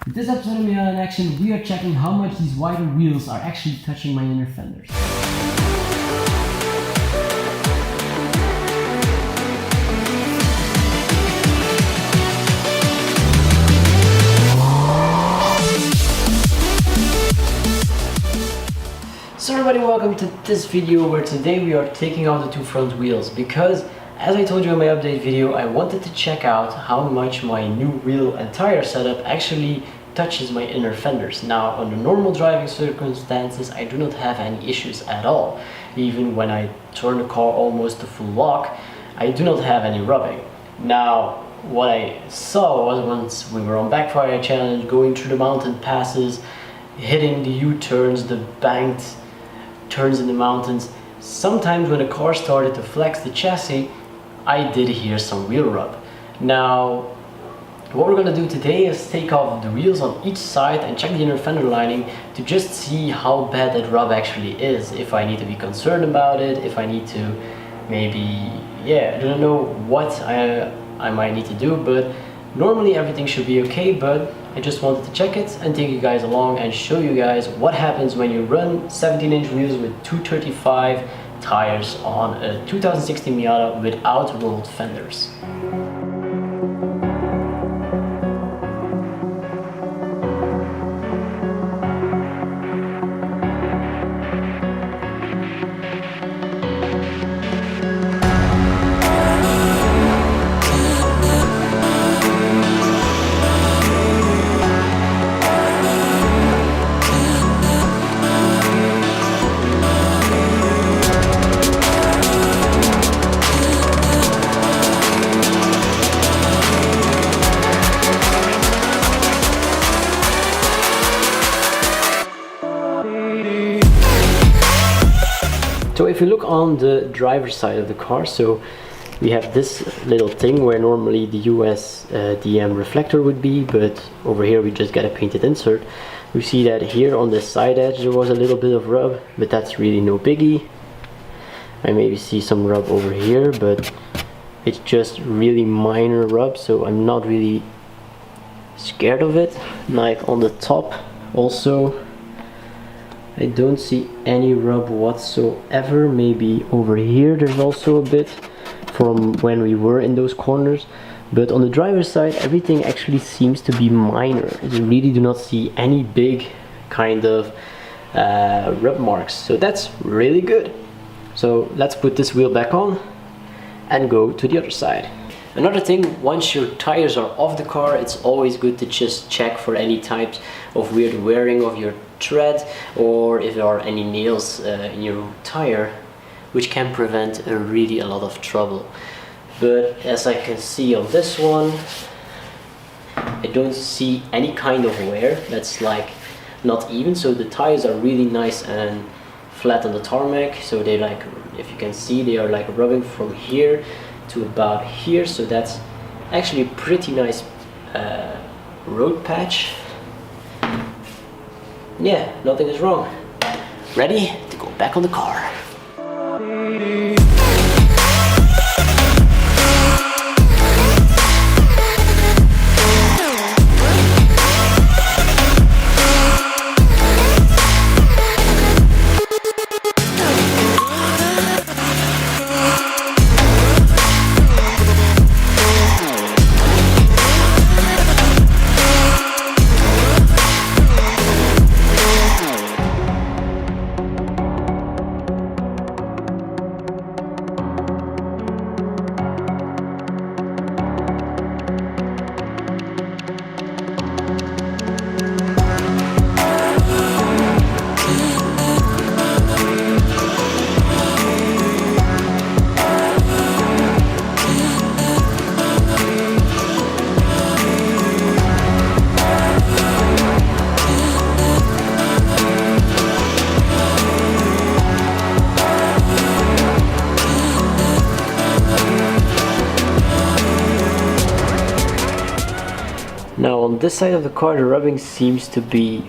In this episode of Miata in Action, we are checking how much these wider wheels are actually touching my inner fenders. So everybody, welcome to this video where today we are taking out the two front wheels because, as I told you in my update video, I wanted to check out how much my new wheel and tire setup actually touches my inner fenders. Now, under normal driving circumstances, I do not have any issues at all. Even when I turn the car almost to full lock, I do not have any rubbing. Now, what I saw was once we were on Backfire Challenge, going through the mountain passes, hitting the U-turns, the banked turns in the mountains, sometimes when the car started to flex the chassis, I did hear some wheel rub. Now, what we're gonna do today is take off the wheels on each side and check the inner fender lining to just see how bad that rub actually is. If I need to be concerned about it, if I need to maybe, I don't know what I might need to do, but normally everything should be okay, but I just wanted to check it and take you guys along and show you guys what happens when you run 17-inch wheels with 235 tires on a 2016 Miata without rolled fenders. So if you look on the driver's side of the car, so we have this little thing where normally the US DM reflector would be, but over here we just get a painted insert. We see that here on the side edge there was a little bit of rub, but that's really no biggie. I maybe see some rub over here, but it's just really minor rub, so I'm not really scared of it. Like on the top also, I don't see any rub whatsoever. Maybe over here there's also a bit from when we were in those corners, but on the driver's side everything actually seems to be minor. I really do not see any big kind of rub marks, so that's really good. So let's put this wheel back on and go to the other side. Another thing, once your tires are off the car, it's always good to just check for any types of weird wearing of your tread, or if there are any nails in your tire, which can prevent really a lot of trouble. But as I can see on this one, I don't see any kind of wear. That's like not even, so the tires are really nice and flat on the tarmac, so they, like, if you can see, they are like rubbing from here to about here, so that's actually a pretty nice road patch. Yeah, nothing is wrong. Ready to go back on the car. Now on this side of the car the rubbing seems to be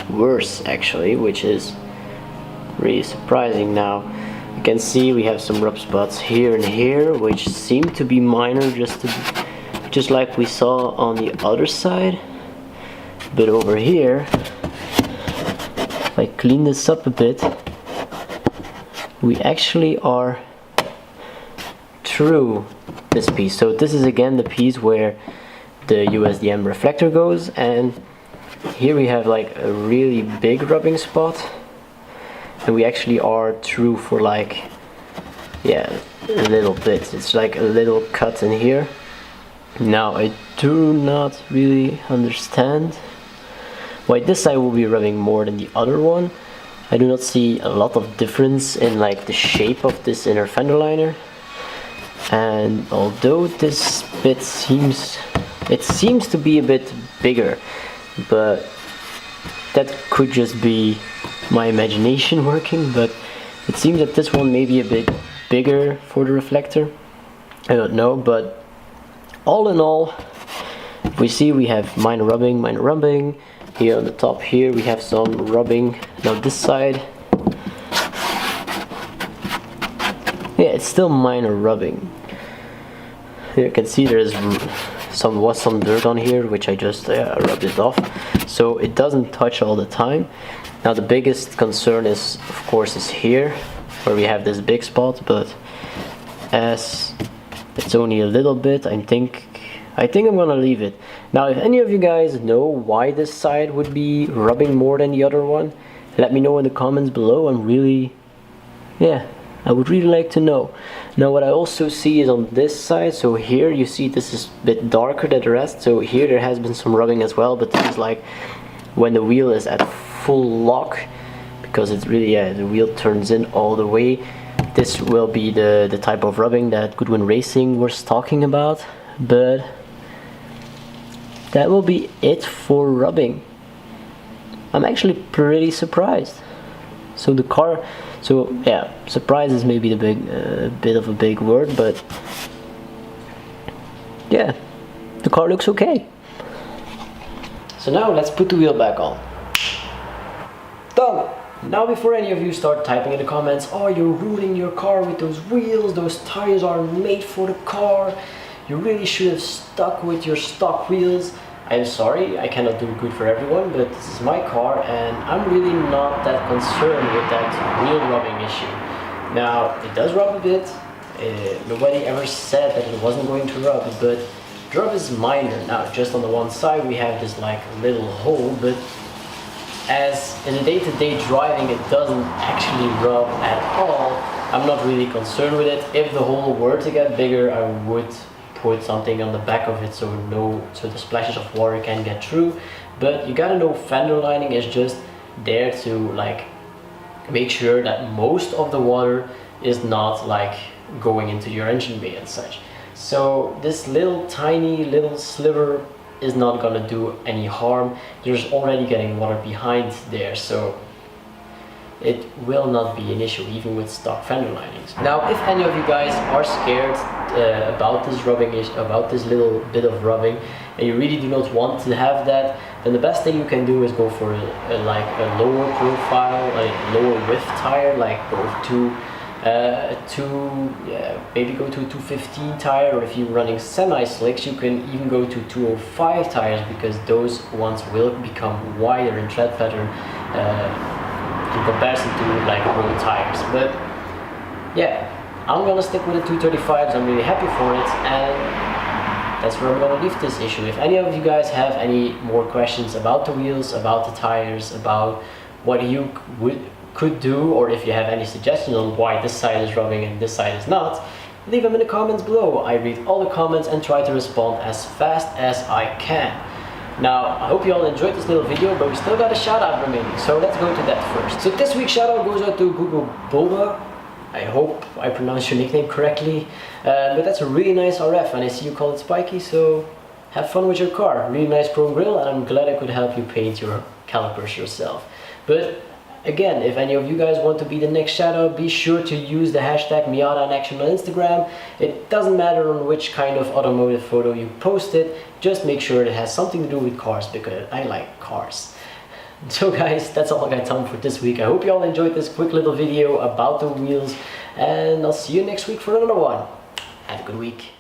worse actually, which is really surprising. Now you can see we have some rub spots here and here which seem to be minor, just like we saw on the other side. But over here, if I clean this up a bit, we actually are through this piece. So this is again the piece where the USDM reflector goes, and here we have like a really big rubbing spot, and we actually are through for like, yeah, a little bit. It's like a little cut in here. Now I do not really understand why this side will be rubbing more than the other one. I do not see a lot of difference in like the shape of this inner fender liner, and although this bit seems to be a bit bigger, but that could just be my imagination working, but it seems that this one may be a bit bigger for the reflector. I don't know, but all in all, we see we have minor rubbing. Here on the top here we have some rubbing. Now this side, yeah, it's still minor rubbing. Here you can see there's some dirt on here, which I just rubbed it off, so it doesn't touch all the time. Now the biggest concern is, of course, is here where we have this big spot, but as it's only a little bit, I think I'm gonna leave it. Now if any of you guys know why this side would be rubbing more than the other one, let me know in the comments below. I would really like to know. Now what I also see is on this side, so here you see this is a bit darker than the rest, so here there has been some rubbing as well, but this is like when the wheel is at full lock, because it's really, the wheel turns in all the way. This will be the type of rubbing that Goodwin Racing was talking about, but that will be it for rubbing. I'm actually pretty surprised. So the car, yeah, surprise is maybe the bit of a big word, but yeah, the car looks okay. So now let's put the wheel back on. Done! Now before any of you start typing in the comments, oh, you're ruining your car with those wheels, those tires are made for the car, you really should have stuck with your stock wheels. I'm sorry, I cannot do good for everyone, but this is my car and I'm really not that concerned with that wheel rubbing issue. Now, it does rub a bit, nobody ever said that it wasn't going to rub, but the rub is minor. Now, just on the one side we have this like little hole, but as in day-to-day driving it doesn't actually rub at all. I'm not really concerned with it. If the hole were to get bigger, I would put something on the back of it so the splashes of water can get through, but you gotta know fender lining is just there to like make sure that most of the water is not like going into your engine bay and such. So this tiny little sliver is not gonna do any harm. There's already getting water behind there, so it will not be an issue even with stock fender linings. Now if any of you guys are scared about this rubbing issue, about this little bit of rubbing, and you really do not want to have that, then the best thing you can do is go for like a lower profile, a lower width tire, like go to maybe go to a 215 tire, or if you're running semi-slicks you can even go to 205 tires, because those ones will become wider in tread pattern in comparison to like road tires. But yeah, I'm gonna stick with the 235s. I'm really happy for it, and that's where I'm gonna leave this issue. If any of you guys have any more questions about the wheels, about the tires, about what you could do, or if you have any suggestions on why this side is rubbing and this side is not, leave them in the comments below. I read all the comments and try to respond as fast as I can. Now, I hope you all enjoyed this little video, but we still got a shout out remaining, so let's go to that first. So this week's shout out goes out to Google Boba. I hope I pronounced your nickname correctly, but that's a really nice RF, and I see you call it spiky, so have fun with your car. Really nice chrome grille, and I'm glad I could help you paint your calipers yourself. But again, if any of you guys want to be the next shout out, be sure to use the hashtag Miata in action on Instagram. It doesn't matter on which kind of automotive photo you post it, just make sure it has something to do with cars, because I like cars. So guys, that's all I got time for this week. I hope you all enjoyed this quick little video about the wheels, and I'll see you next week for another one. Have a good week.